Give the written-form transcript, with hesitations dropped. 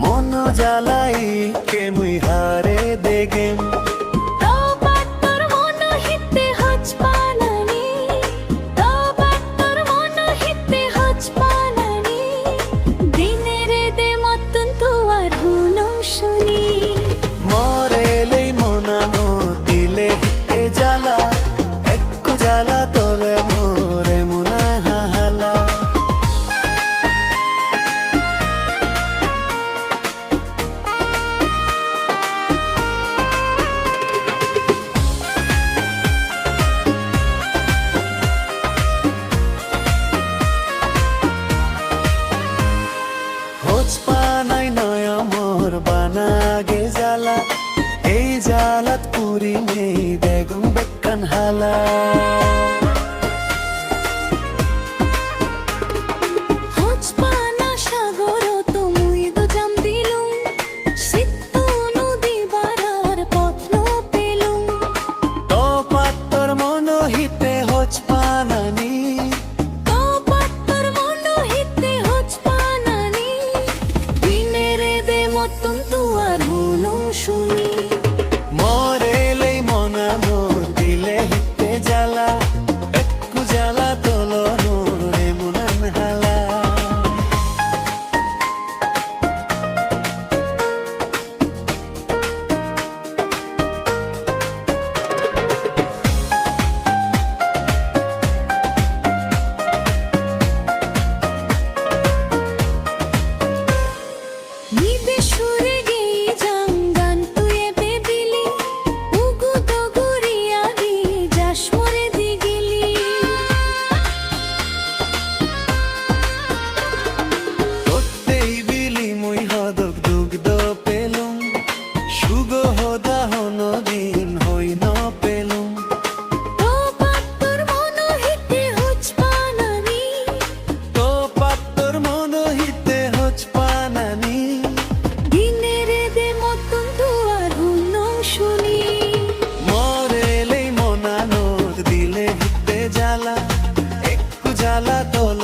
মন জ্বালাই কে মুই হারে দেগেম মরেলেই মনানো দিলে এ জ্বালা একটু জ্বালা তোলে মোরে মুনা হালা হোচ পানাই নয় মোর বানাগে জ্বালা এই জ্বালাত পুরি নেই বেগুন বেকান হালা তো পাত্তর মন হিতে হোচ পানানি মরেলেই মনানো দিলে হিতে জ্বালা একটু জ্বালা তোলো রে মুনান হালা জ্বালা একটু জ্বালা তোল